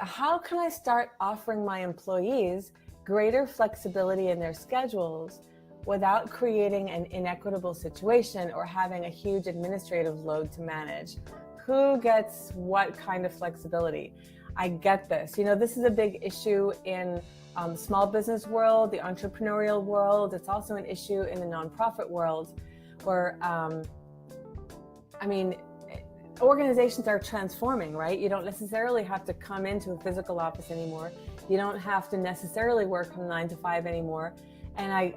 how can I start offering my employees greater flexibility in their schedules without creating an inequitable situation or having a huge administrative load to manage? Who gets what kind of flexibility? I get this. This is a big issue in small business world, the entrepreneurial world. It's also an issue in the nonprofit world where, organizations are transforming, right? You don't necessarily have to come into a physical office anymore. You don't have to necessarily work from 9 to 5 anymore. And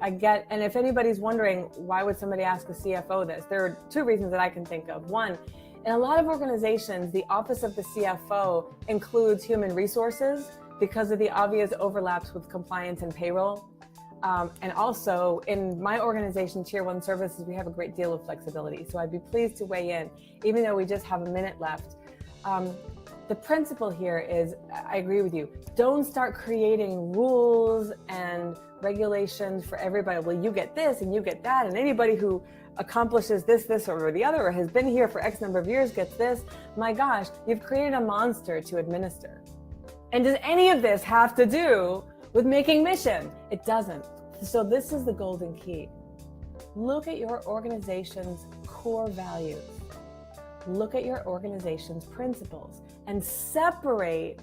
and if anybody's wondering, why would somebody ask a CFO this? There are two reasons that I can think of. One, in a lot of organizations, the office of the CFO includes human resources because of the obvious overlaps with compliance and payroll. And also in my organization, Tier 1 Services, we have a great deal of flexibility. So I'd be pleased to weigh in, even though we just have a minute left. The principle here is, I agree with you, don't start creating rules and regulations for everybody. Well, you get this and you get that, and anybody who accomplishes this or the other, or has been here for X number of years gets this. My gosh, you've created a monster to administer. And does any of this have to do with making mission? It doesn't. So this is the golden key. Look at your organization's core values. Look at your organization's principles and separate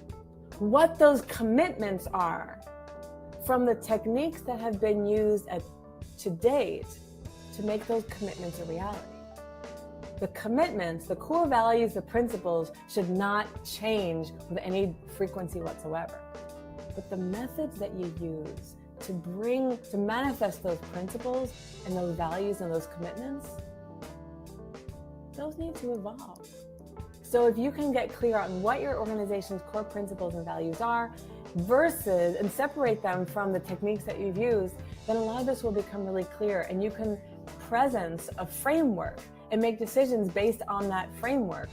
what those commitments are from the techniques that have been used to date to make those commitments a reality. The commitments, the core values, the principles should not change with any frequency whatsoever. But the methods that you use to manifest those principles and those values and those commitments, those need to evolve. So if you can get clear on what your organization's core principles and values are and separate them from the techniques that you've used, then a lot of this will become really clear, and you can presence a framework and make decisions based on that framework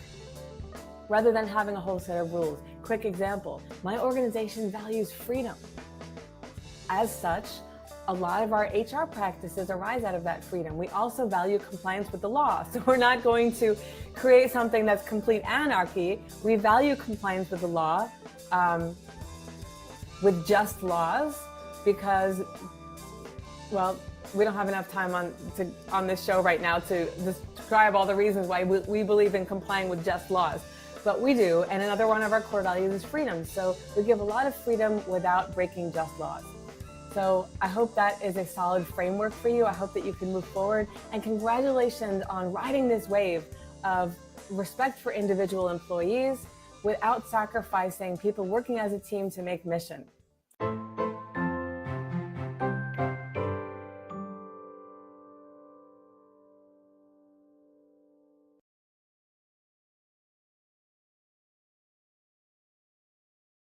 rather than having a whole set of rules. Quick example, my organization values freedom. As such, a lot of our HR practices arise out of that freedom. We also value compliance with the law. So we're not going to create something that's complete anarchy. We value compliance with the law, with just laws, because, well, we don't have enough time on this show right now to describe all the reasons why we believe in complying with just laws. But we do, and another one of our core values is freedom. So we give a lot of freedom without breaking just laws. So I hope that is a solid framework for you. I hope that you can move forward, and congratulations on riding this wave of respect for individual employees without sacrificing people working as a team to make mission.